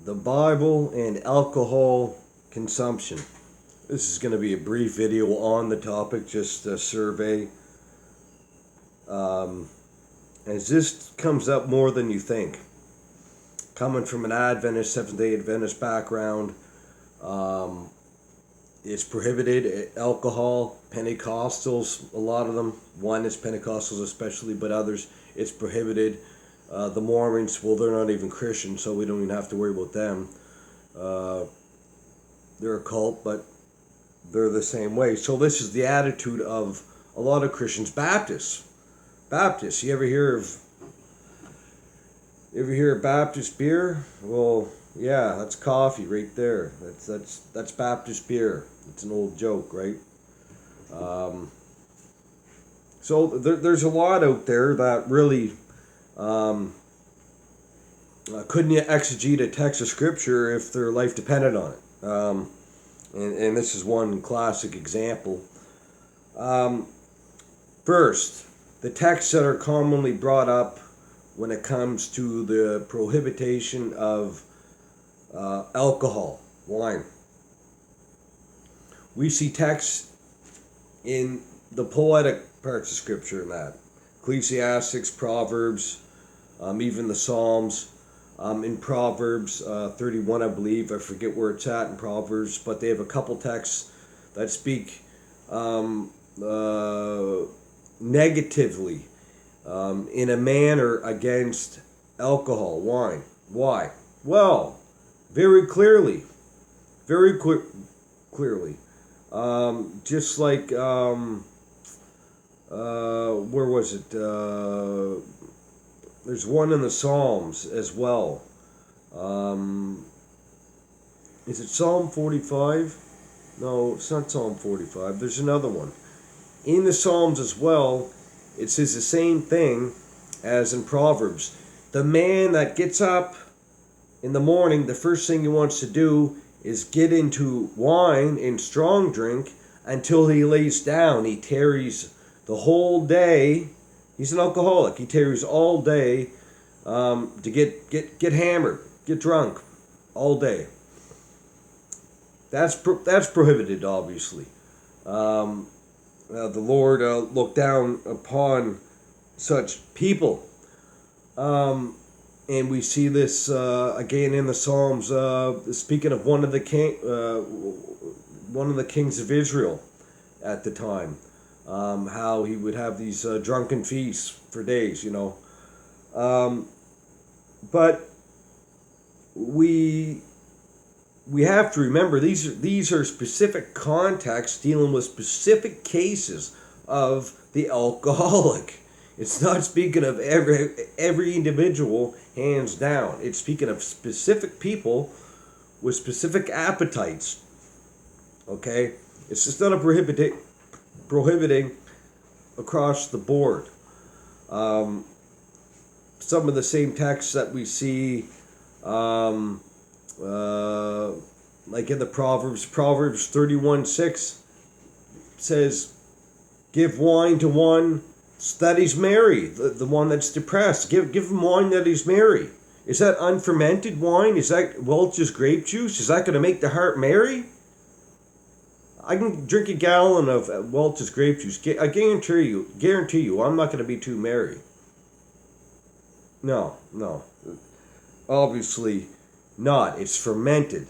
the Bible and alcohol consumption. This is going to be a brief video on the topic, just a survey. As this comes up more than you think. Coming from an Adventist, Seventh-day Adventist background, it's prohibited. Alcohol, Pentecostals, a lot of them, one is Pentecostals especially, but others, it's prohibited. The Mormons, well, they're not even Christian, so we don't even have to worry about them. They're a cult, but they're the same way. So this is the attitude of a lot of Christians. Baptists, you ever hear of Baptist beer? Well, yeah, that's coffee right there. That's Baptist beer. It's an old joke, right? So there's a lot out there that really couldn't exegete a text of scripture if their life depended on it. And this is one classic example. First, the texts that are commonly brought up when it comes to the prohibition of alcohol, wine. We see texts in the poetic parts of scripture in that. Ecclesiastics, Proverbs, even the Psalms. In Proverbs 31, I believe, I forget where it's at in Proverbs, but they have a couple texts that speak negatively in a manner against alcohol, wine. Why? Well, very clearly. Just like, where was it? There's one in the Psalms as well. Is it Psalm 45? No, it's not Psalm 45. There's another one. In the Psalms as well, it says the same thing as in Proverbs. The man that gets up in the morning, the first thing he wants to do is get into wine and strong drink until he lays down. He tarries the whole day. He's an alcoholic. He tarries all day to get hammered, get drunk all day. That's prohibited, obviously. The Lord looked down upon such people. And we see this again in the Psalms. Speaking of one of the kings of Israel at the time, how he would have these drunken feasts for days, but we have to remember these are specific contexts dealing with specific cases of the alcoholic. It's not speaking of every individual, hands down. It's speaking of specific people with specific appetites. Okay? It's just not a prohibiting across the board. Some of the same texts that we see, like in the Proverbs 31:6 says, give wine to one that he's merry, the one that's depressed. Give him wine that he's merry. Is that unfermented wine? Is that Welch's grape juice? Is that going to make the heart merry? I can drink a gallon of Welch's grape juice. I guarantee you, I'm not going to be too merry. No. Obviously not. It's fermented.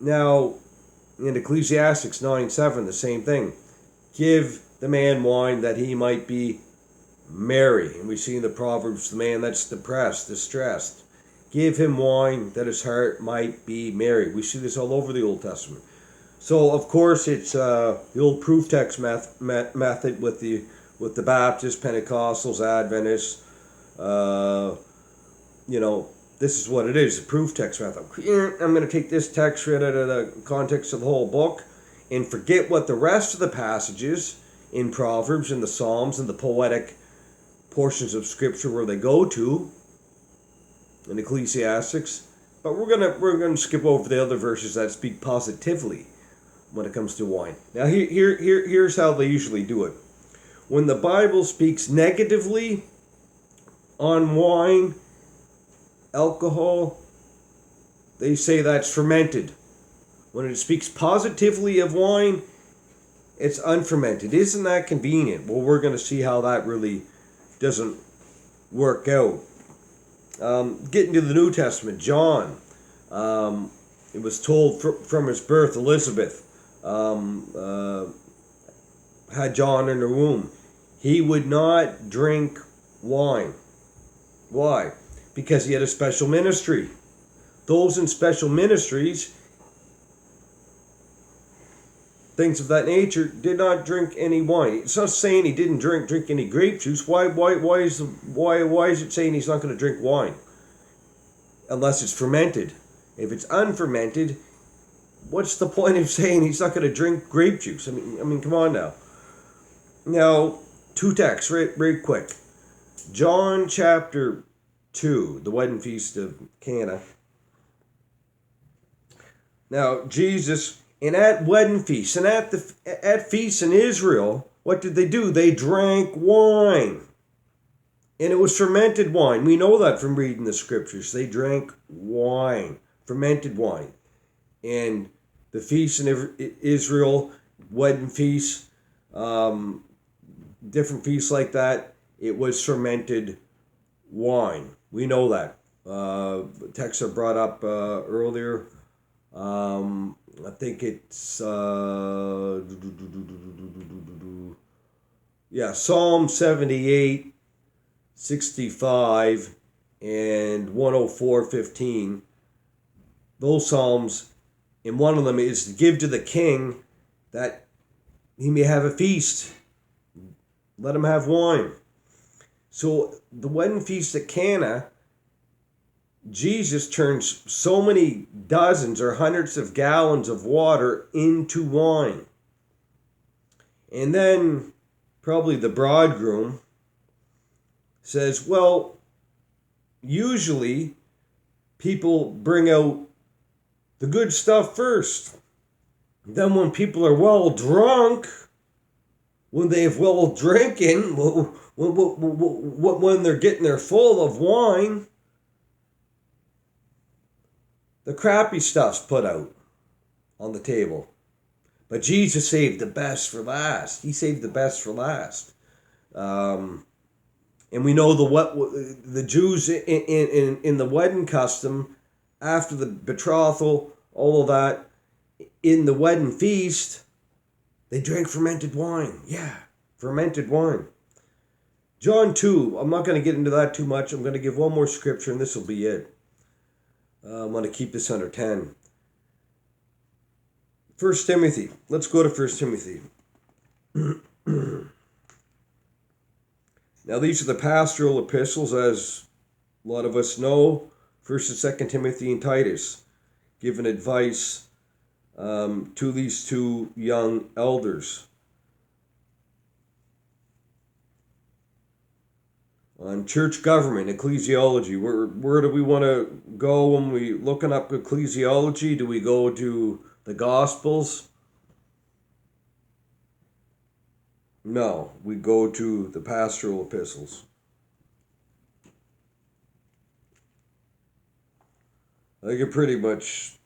Now, in Ecclesiastics 9:7, the same thing. Give the man wine that he might be merry. And we see in the Proverbs, the man that's depressed, distressed. Give him wine that his heart might be merry. We see this all over the Old Testament. So, of course, it's the old proof text method with the Baptists, Pentecostals, Adventists. This is what it is, the proof text method. I'm going to take this text right out of the context of the whole book and forget what the rest of the passages in Proverbs and the Psalms and the poetic portions of Scripture where they go to in Ecclesiastics. But we're gonna skip over the other verses that speak positively when it comes to wine. Now here's how they usually do it. When the Bible speaks negatively on wine, alcohol, they say that's fermented. When it speaks positively of wine, it's unfermented. Isn't that convenient? Well, we're going to see how that really doesn't work out. Getting to the New Testament, John. It was told from his birth, Elizabeth had John in her womb. He would not drink wine. Why? Because he had a special ministry. Those in special ministries, things of that nature, did not drink any wine. It's not saying he didn't drink any grape juice. Why is it saying he's not going to drink wine? Unless it's fermented. If it's unfermented, what's the point of saying he's not going to drink grape juice? I mean, come on now. Now, two texts, right quick. John chapter 2, the wedding feast of Cana. Now, Jesus, and at wedding feasts, and at feasts in Israel, what did they do? They drank wine. And it was fermented wine. We know that from reading the scriptures. They drank wine, fermented wine. And the feasts in Israel, wedding feasts, different feasts like that, it was fermented wine. We know that. Texts are brought up earlier. I think it's Psalm 78, 65, and 104:15. Those psalms, and one of them is to give to the king that he may have a feast. Let him have wine. So the wedding feast at Cana, Jesus turns so many dozens or hundreds of gallons of water into wine. And then probably the bridegroom says, well, usually people bring out the good stuff first. Then when people are well drunk, when they have well drinking, when they're getting their full of wine, the crappy stuff's put out on the table. But Jesus saved the best for last. He saved the best for last. And we know the Jews in the wedding custom, after the betrothal, all of that, in the wedding feast, they drank fermented wine. Yeah, fermented wine. John 2, I'm not going to get into that too much. I'm going to give one more scripture and this will be it. I'm going to keep this under 10. 1 Timothy. Let's go to 1 Timothy. Now these are the pastoral epistles, as a lot of us know. 1st and 2nd Timothy and Titus, giving advice to these two young elders on church government, ecclesiology. Where do we want to go when we looking up ecclesiology? Do we go to the Gospels? No, we go to the pastoral epistles. I can pretty much,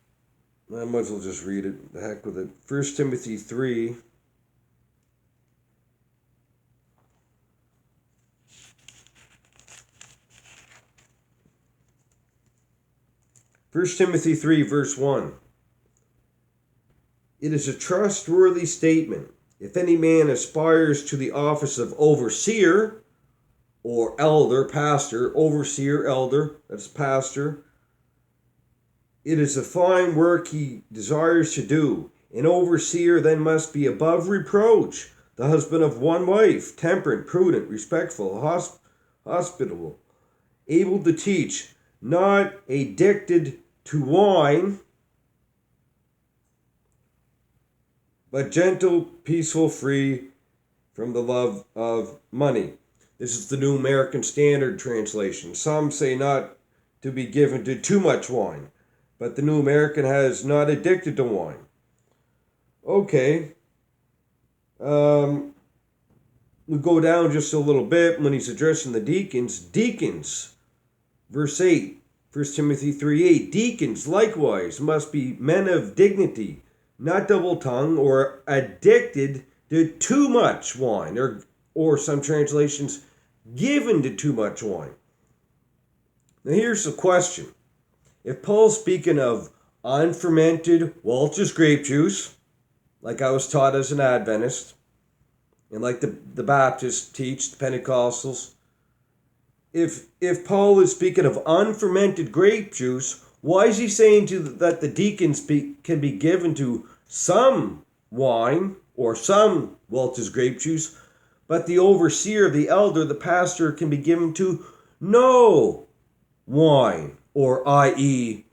I might as well just read it. The heck with it. 1 Timothy 3. First Timothy 3, verse 1. It is a trustworthy statement. If any man aspires to the office of overseer, or elder, pastor, overseer, elder, that's pastor, it is a fine work he desires to do. An overseer then must be above reproach, the husband of one wife, temperate, prudent, respectful, hospitable, able to teach, not addicted to wine, but gentle, peaceful, free from the love of money. This is the New American Standard Translation. Some say not to be given to too much wine, but the New American has not addicted to wine. Okay. Now we go down just a little bit when he's addressing the deacons. Deacons, verse 8, 1 Timothy 3:8. Deacons likewise must be men of dignity, not double-tongued or addicted to too much wine, or some translations, given to too much wine. Now here's the question. If Paul's speaking of unfermented Welch's grape juice, like I was taught as an Adventist, and like the Baptists teach, the Pentecostals, if Paul is speaking of unfermented grape juice, why is he saying that the deacons can be given to some wine or some Welch's grape juice, but the overseer, the elder, the pastor can be given to no wine, or i.e.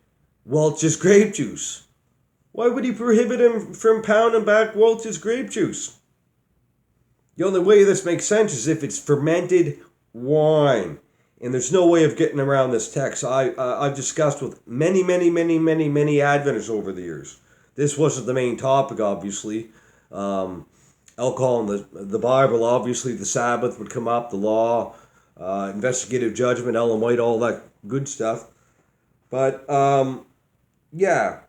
Welch's grape juice? Why would he prohibit him from pounding back Welch's grape juice? The only way this makes sense is if it's fermented wine. And there's no way of getting around this text. I've discussed with many Adventists over the years. This wasn't the main topic, obviously. Alcohol in the Bible, obviously the Sabbath would come up, the law, investigative judgment, Ellen White, all that good stuff. But, yeah,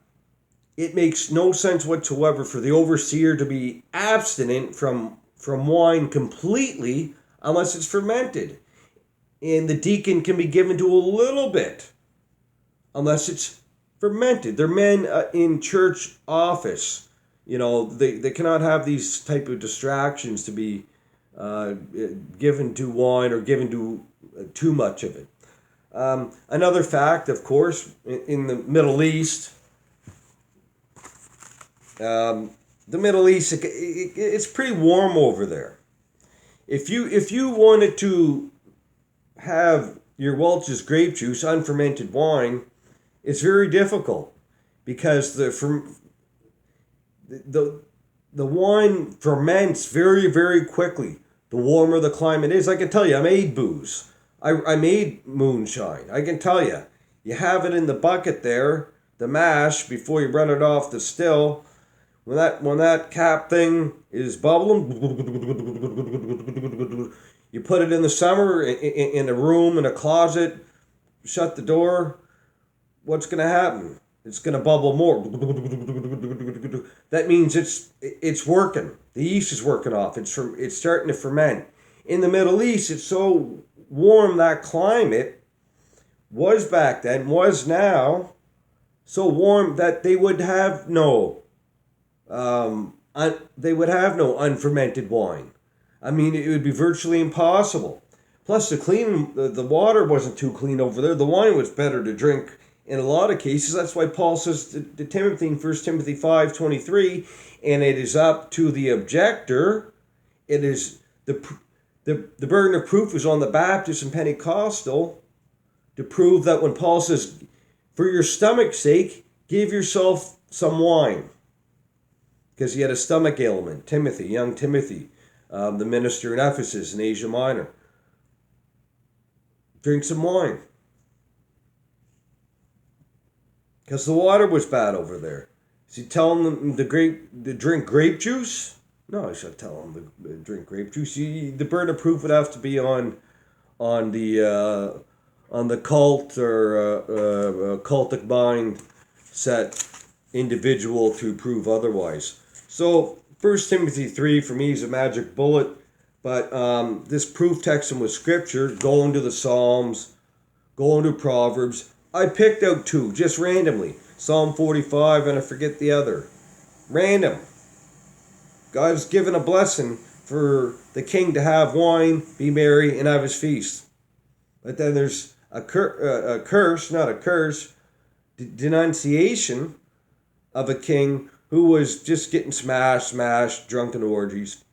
it makes no sense whatsoever for the overseer to be abstinent from wine completely unless it's fermented. And the deacon can be given to a little bit unless it's fermented. They're men in church office. You know, they cannot have these type of distractions to be given to wine or given to too much of it. Another fact, of course, in the Middle East, it's pretty warm over there. If you wanted to have your Welch's grape juice, unfermented wine, it's very difficult because the wine ferments very quickly. The warmer the climate is, I can tell you, I made booze. I made moonshine. I can tell you, you have it in the bucket there, the mash, before you run it off the still. When that cap thing is bubbling, you put it in the summer in a room, in a closet, shut the door. What's going to happen? It's going to bubble more. That means it's working. The yeast is working off. It's starting to ferment. In the Middle East, it's so warm, that climate was back then, was now, so warm that they would have no unfermented wine. I mean, it would be virtually impossible. Plus, the water wasn't too clean over there. The wine was better to drink in a lot of cases. That's why Paul says to Timothy in 1 Timothy 5:23, and it is up to the objector. It is the burden of proof is on the Baptist and Pentecostal to prove that when Paul says, for your stomach's sake, give yourself some wine. Because he had a stomach ailment. Timothy, young Timothy, the minister in Ephesus in Asia Minor. Drink some wine. Because the water was bad over there. Is he telling them to drink grape juice? No, I should tell them to drink grape juice. The burden of proof would have to be on the cult or cultic mind set individual to prove otherwise. So 1 Timothy 3 for me is a magic bullet, but this proof text with scripture, going to the Psalms, going to Proverbs. I picked out two just randomly. Psalm 45 and I forget the other. Random. God's given a blessing for the king to have wine, be merry, and have his feast. But then there's a curse, not a curse, denunciation of a king who was just getting smashed, drunken orgies.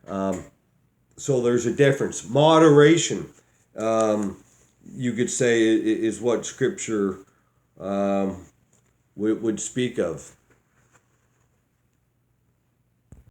So there's a difference. Moderation, you could say, is what Scripture would speak of.